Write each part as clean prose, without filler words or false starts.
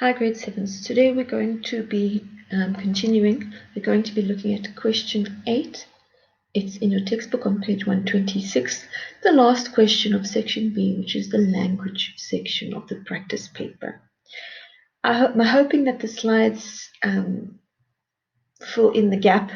Hi grade 7s. Today we're going to be continuing. We're going to be looking at question 8. It's in your textbook on page 126, the last question of section B, which is the language section of the practice paper. I'm hoping that the slides fill in the gap,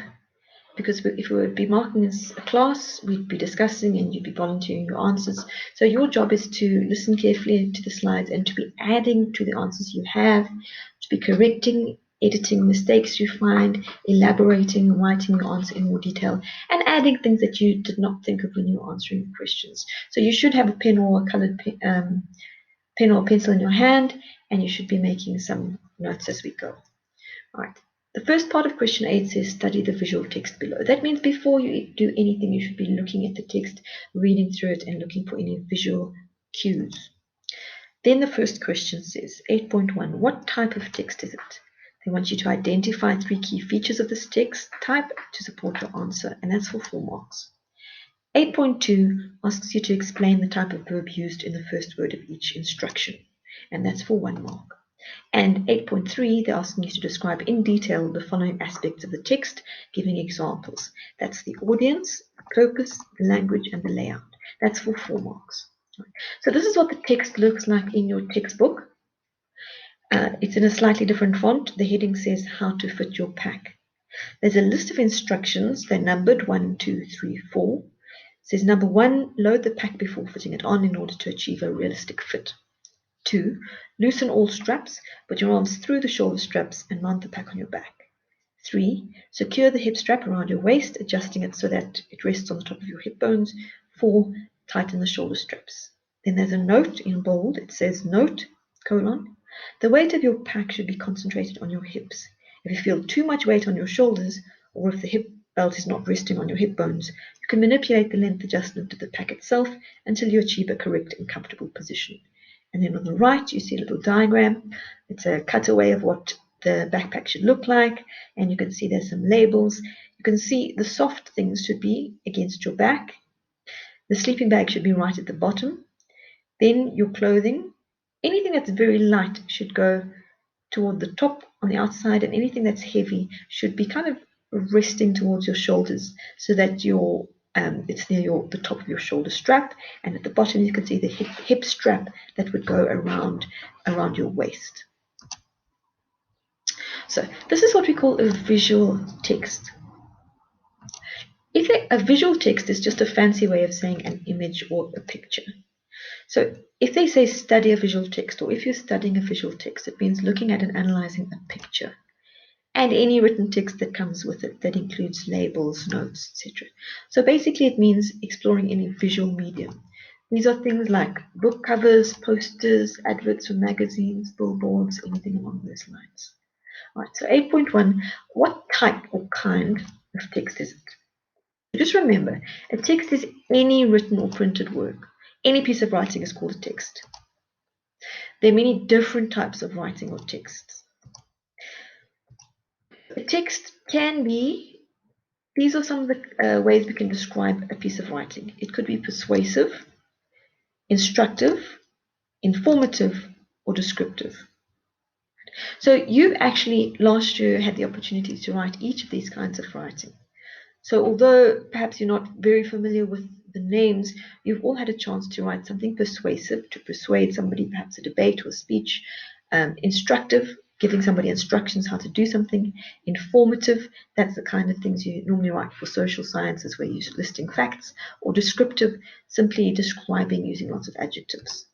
because if we would be marking as a class, we'd be discussing and you'd be volunteering your answers. So your job is to listen carefully to the slides and to be adding to the answers you have, to be correcting, editing mistakes you find, elaborating, writing your answer in more detail, and adding things that you did not think of when you were answering the questions. So you should have a pen or a colored pen or pencil in your hand, and you should be making some notes as we go. All right. The first part of question 8 says study the visual text below. That means before you do anything, you should be looking at the text, reading through it, and looking for any visual cues. Then the first question says, 8.1, what type of text is it? They want you to identify 3 key features of this text type to support your answer, and that's for 4 marks. 8.2 asks you to explain the type of verb used in the first word of each instruction, and that's for 1 mark. And 8.3, they're asking you to describe in detail the following aspects of the text, giving examples. That's the audience, the purpose, the language, and the layout. That's for 4 marks. So this is what the text looks like in your textbook. It's in a slightly different font. The heading says how to fit your pack. There's a list of instructions. They're numbered 1, 2, 3, 4. It says number 1, load the pack before fitting it on in order to achieve a realistic fit. 2, loosen all straps, put your arms through the shoulder straps and mount the pack on your back. 3, secure the hip strap around your waist, adjusting it so that it rests on the top of your hip bones. 4, tighten the shoulder straps. Then there's a note in bold. It says note, : the weight of your pack should be concentrated on your hips. If you feel too much weight on your shoulders, or if the hip belt is not resting on your hip bones, you can manipulate the length adjustment of the pack itself until you achieve a correct and comfortable position. And then on the right, you see a little diagram. It's a cutaway of what the backpack should look like. And you can see there's some labels. You can see the soft things should be against your back. The sleeping bag should be right at the bottom. Then your clothing. Anything that's very light should go toward the top on the outside, and anything that's heavy should be kind of resting towards your shoulders so that it's near the top of your shoulder strap, and at the bottom you can see the hip strap that would go around your waist. So this is what we call a visual text. A visual text is just a fancy way of saying an image or a picture. So if they say study a visual text, or if you're studying a visual text, it means looking at and analyzing a picture and any written text that comes with it, that includes labels, notes, etc. So basically it means exploring any visual medium. These are things like book covers, posters, adverts for magazines, billboards, anything along those lines. All right, so 8.1, what type or kind of text is it? Just remember, a text is any written or printed work. Any piece of writing is called a text. There are many different types of writing or texts. A text can be, these are some of the ways we can describe a piece of writing. It could be persuasive, instructive, informative, or descriptive. So you've actually last year had the opportunity to write each of these kinds of writing. So although perhaps you're not very familiar with the names, you've all had a chance to write something persuasive, to persuade somebody, perhaps a debate or speech, instructive, giving somebody instructions how to do something, informative, that's the kind of things you normally write for social sciences where you're listing facts, or descriptive, simply describing using lots of adjectives.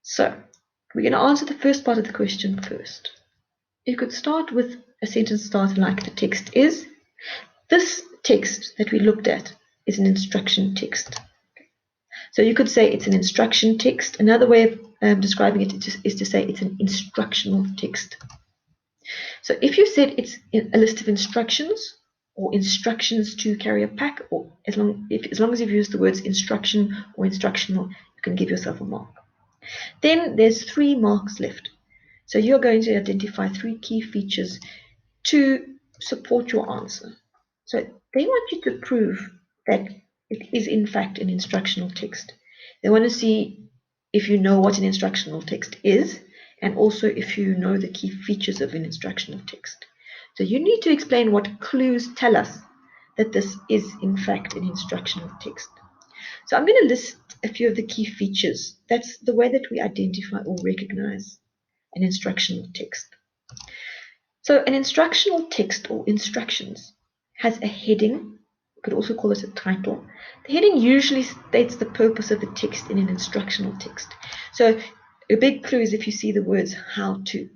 So we're going to answer the first part of the question first. You could start with a sentence starter like the text is. This text that we looked at is an instruction text. So you could say it's an instruction text. Another way of describing it is to say it's an instructional text. So if you said it's a list of instructions or instructions to carry a pack, or as long as you've used the words instruction or instructional, you can give yourself a mark. Then there's 3 marks left. So you're going to identify 3 key features to support your answer. So they want you to prove that it is in fact an instructional text. They want to see if you know what an instructional text is, and also if you know the key features of an instructional text. So you need to explain what clues tell us that this is in fact an instructional text. So I'm going to list a few of the key features. That's the way that we identify or recognize an instructional text. So an instructional text or instructions has a heading. We could also call it a title. The heading usually states the purpose of the text in an instructional text. So a big clue is if you see the words how to.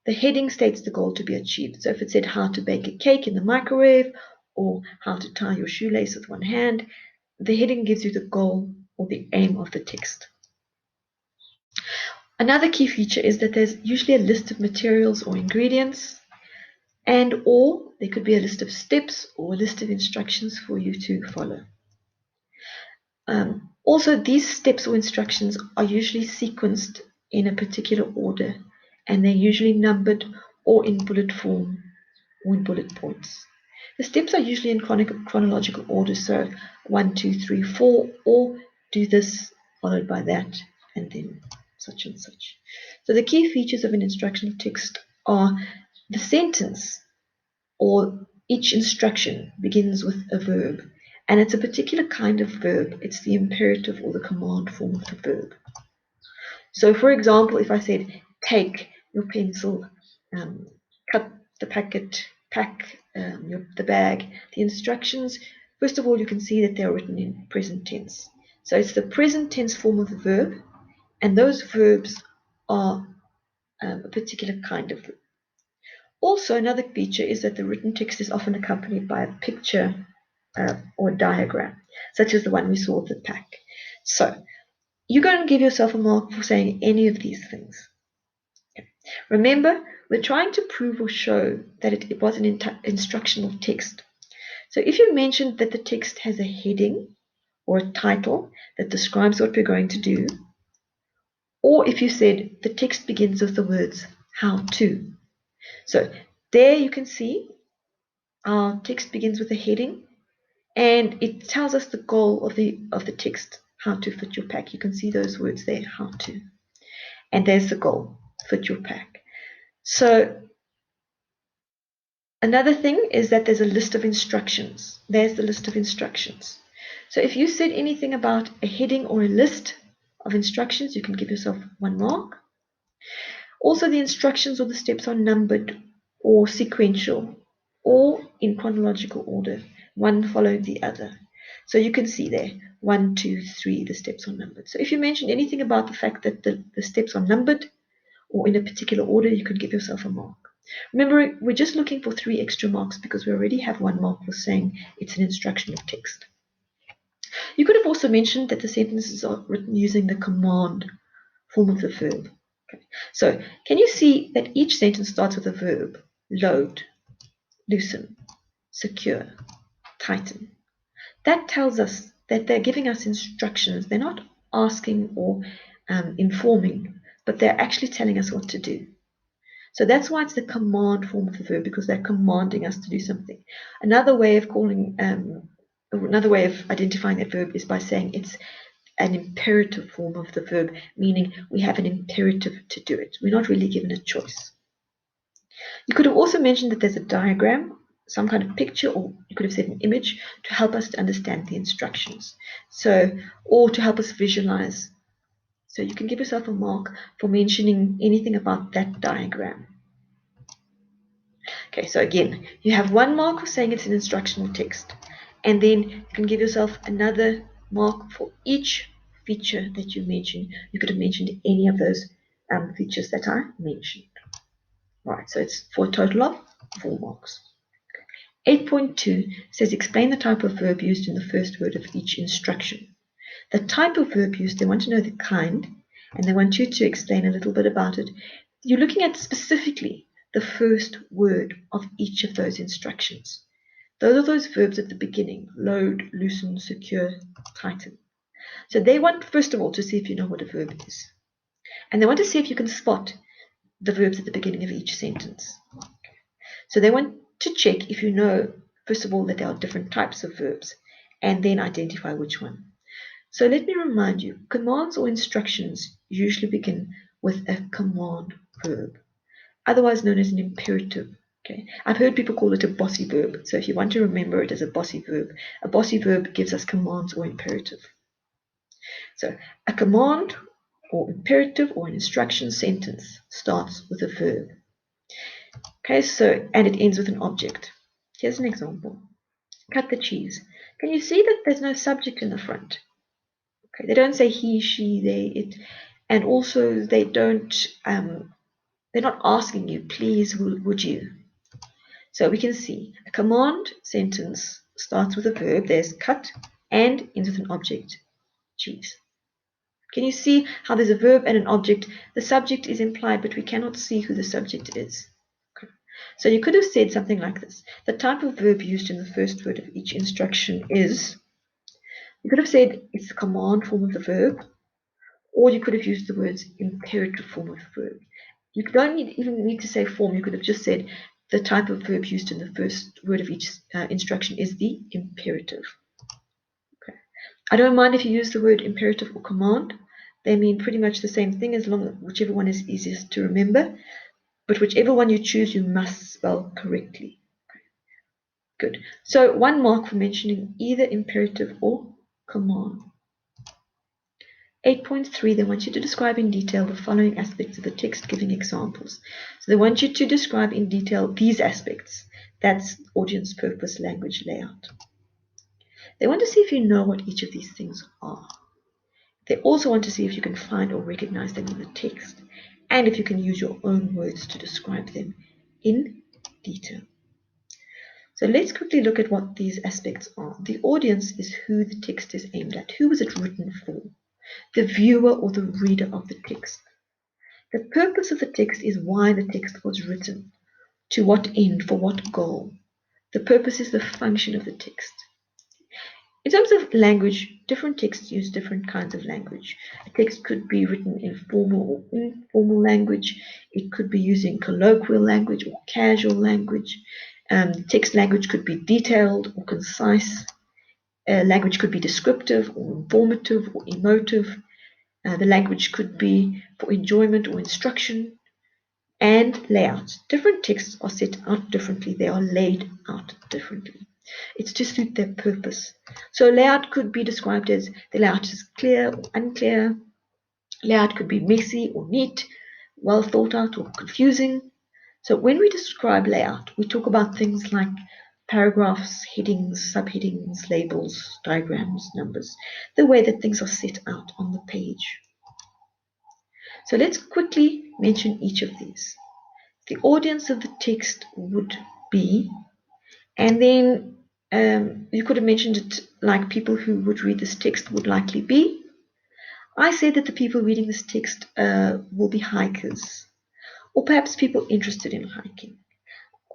The heading states the goal to be achieved. So if it said how to bake a cake in the microwave or how to tie your shoelace with one hand, the heading gives you the goal or the aim of the text. Another key feature is that there's usually a list of materials or ingredients, and or there could be a list of steps or a list of instructions for you to follow. Also, these steps or instructions are usually sequenced in a particular order, and they're usually numbered or in bullet form or in bullet points. The steps are usually in chronological order, so 1, 2, 3, 4, or do this followed by that, and then such and such. So the key features of an instructional text are the sentence or each instruction begins with a verb, and it's a particular kind of verb. It's the imperative or the command form of the verb. So for example, if I said take your pencil, cut the packet, pack the bag, the instructions, first of all, you can see that they're written in present tense. So it's the present tense form of the verb, and those verbs are a particular kind of verb. Also, another feature is that the written text is often accompanied by a picture or diagram, such as the one we saw with the pack. So you're going to give yourself a mark for saying any of these things. Remember, we're trying to prove or show that it was an instructional text. So if you mentioned that the text has a heading or a title that describes what we're going to do, or if you said the text begins with the words how to. So there you can see our text begins with a heading, and it tells us the goal of the text, how to fit your pack. You can see those words there, how to. And there's the goal, fit your pack. So another thing is that there's a list of instructions. There's the list of instructions. So if you said anything about a heading or a list of instructions, you can give yourself 1 mark. Also, the instructions or the steps are numbered or sequential or in chronological order, one following the other. So you can see there, 1, 2, 3, the steps are numbered. So if you mention anything about the fact that the steps are numbered or in a particular order, you can give yourself a mark. Remember, we're just looking for 3 extra marks because we already have 1 mark for saying it's an instructional text. You could have also mentioned that the sentences are written using the command form of the verb. Okay. So, can you see that each sentence starts with a verb? Load, loosen, secure, tighten. That tells us that they're giving us instructions. They're not asking or informing, but they're actually telling us what to do. So that's why it's the command form of the verb, because they're commanding us to do something. Another way of identifying that verb is by saying it's an imperative form of the verb, meaning we have an imperative to do it. We're not really given a choice. You could have also mentioned that there's a diagram, some kind of picture, or you could have said an image to help us to understand the instructions. So, or to help us visualize. So you can give yourself a mark for mentioning anything about that diagram. Okay, so again, you have 1 mark for saying it's an instructional text, and then you can give yourself another mark for each feature that you mention. You could have mentioned any of those features that I mentioned. Right, so it's for a total of 4 marks. 8.2 says explain the type of verb used in the first word of each instruction. The type of verb used, they want to know the kind, and they want you to explain a little bit about it. You're looking at specifically the first word of each of those instructions. Those are those verbs at the beginning: load, loosen, secure, tighten. So they want, first of all, to see if you know what a verb is. And they want to see if you can spot the verbs at the beginning of each sentence. So they want to check if you know, first of all, that there are different types of verbs, and then identify which one. So let me remind you, commands or instructions usually begin with a command verb, otherwise known as an imperative. Okay, I've heard people call it a bossy verb. So if you want to remember it as a bossy verb gives us commands or imperative. So a command or imperative or an instruction sentence starts with a verb. Okay, so and it ends with an object. Here's an example. Cut the cheese. Can you see that there's no subject in the front? Okay, they don't say he, she, they, it, and also they don't. They're not asking you, please, would you? So we can see a command sentence starts with a verb. There's cut and ends with an object, cheese. Can you see how there's a verb and an object? The subject is implied, but we cannot see who the subject is. Okay. So you could have said something like this. The type of verb used in the first word of each instruction is, you could have said it's the command form of the verb, or you could have used the words imperative form of the verb. You don't even need to say form. You could have just said the type of verb used in the first word of each instruction is the imperative. Okay. I don't mind if you use the word imperative or command. They mean pretty much the same thing, as long as whichever one is easiest to remember. But whichever one you choose, you must spell correctly. Okay. Good. So 1 mark for mentioning either imperative or command. 8.3, they want you to describe in detail the following aspects of the text, giving examples. So they want you to describe in detail these aspects. That's audience, purpose, language, layout. They want to see if you know what each of these things are. They also want to see if you can find or recognize them in the text, and if you can use your own words to describe them in detail. So let's quickly look at what these aspects are. The audience is who the text is aimed at. Who was it written for? The viewer or the reader of the text. The purpose of the text is why the text was written. To what end? For what goal? The purpose is the function of the text. In terms of language, different texts use different kinds of language. A text could be written in formal or informal language. It could be using colloquial language or casual language. Text language could be detailed or concise. Language could be descriptive or informative or emotive. The language could be for enjoyment or instruction. And layout. Different texts are set out differently. They are laid out differently. It's to suit their purpose. So layout could be described as the layout is clear or unclear. Layout could be messy or neat, well thought out or confusing. So when we describe layout, we talk about things like paragraphs, headings, subheadings, labels, diagrams, numbers, the way that things are set out on the page. So let's quickly mention each of these. The audience of the text would be, and then you could have mentioned it like people who would read this text would likely be. I said that the people reading this text will be hikers, or perhaps people interested in hiking.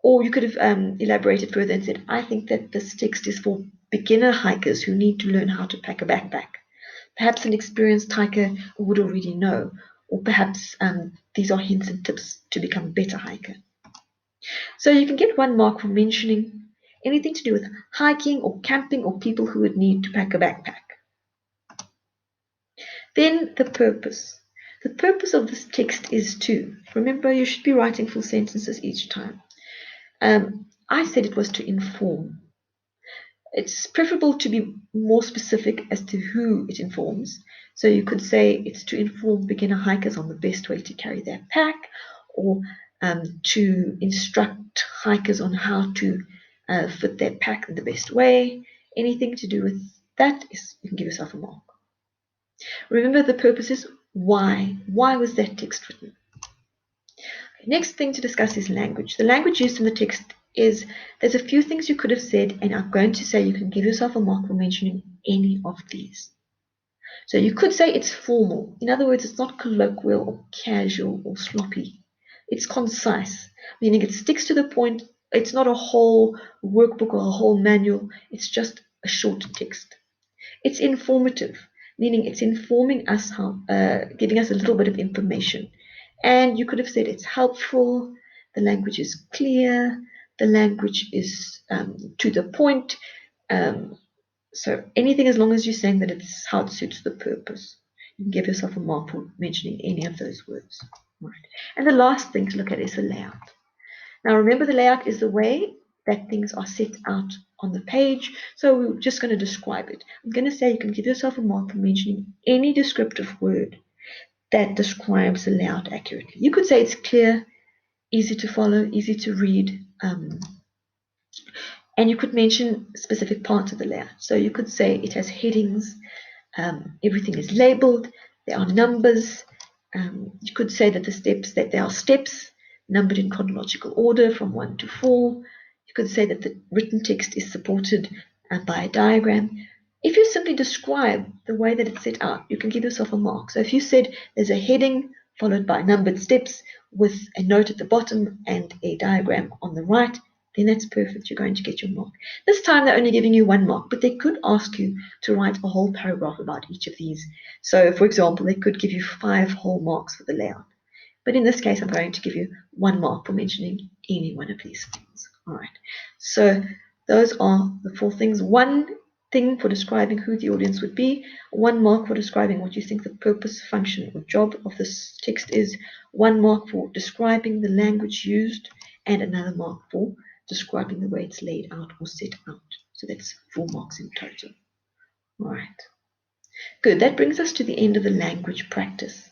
Or you could have elaborated further and said, I think that this text is for beginner hikers who need to learn how to pack a backpack. Perhaps an experienced hiker would already know, or perhaps these are hints and tips to become a better hiker. So you can get 1 mark for mentioning anything to do with hiking or camping or people who would need to pack a backpack. Then the purpose. The purpose of this text is to, remember you should be writing full sentences each time. I said it was to inform. It's preferable to be more specific as to who it informs. So you could say it's to inform beginner hikers on the best way to carry their pack, or to instruct hikers on how to fit their pack in the best way. Anything to do with that is, you can give yourself a mark. Remember the purpose is why. Why was that text written? Next thing to discuss is language. The language used in the text is, there's a few things you could have said, and I'm going to say you can give yourself a mark for mentioning any of these. So you could say it's formal. In other words, it's not colloquial or casual or sloppy. It's concise, meaning it sticks to the point. It's not a whole workbook or a whole manual. It's just a short text. It's informative, meaning it's informing us how, giving us a little bit of information. And you could have said it's helpful, the language is clear, the language is to the point. So anything as long as you're saying that it's how it suits the purpose. You can give yourself a mark for mentioning any of those words. Right. And the last thing to look at is the layout. Now remember, the layout is the way that things are set out on the page. So we're just going to describe it. I'm going to say you can give yourself a mark for mentioning any descriptive word that describes the layout accurately. You could say it's clear, easy to follow, easy to read, and you could mention specific parts of the layout. So you could say it has headings, everything is labeled, there are numbers. You could say that there are steps numbered in chronological order from 1 to 4. You could say that the written text is supported by a diagram. If you simply describe the way that it's set out, you can give yourself a mark. So if you said there's a heading followed by numbered steps with a note at the bottom and a diagram on the right, then that's perfect. You're going to get your mark. This time they're only giving you 1 mark, but they could ask you to write a whole paragraph about each of these. So, for example, they could give you 5 whole marks for the layout. But in this case, I'm going to give you 1 mark for mentioning any one of these things. All right. So those are the 4 things. 1 thing for describing who the audience would be, 1 mark for describing what you think the purpose, function, or job of this text is, 1 mark for describing the language used, and another mark for describing the way it's laid out or set out. So that's 4 marks in total. All right. Good. That brings us to the end of the language practice.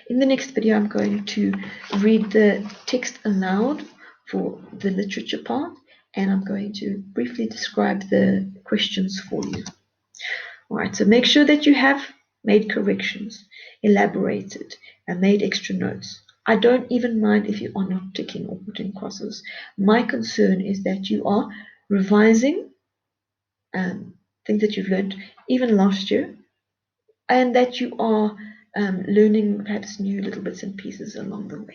In the next video, I'm going to read the text aloud for the literature part, and I'm going to briefly describe the questions for you. All right, so make sure that you have made corrections, elaborated, and made extra notes. I don't even mind if you are not ticking or putting crosses. My concern is that you are revising things that you've learned even last year, and that you are learning perhaps new little bits and pieces along the way.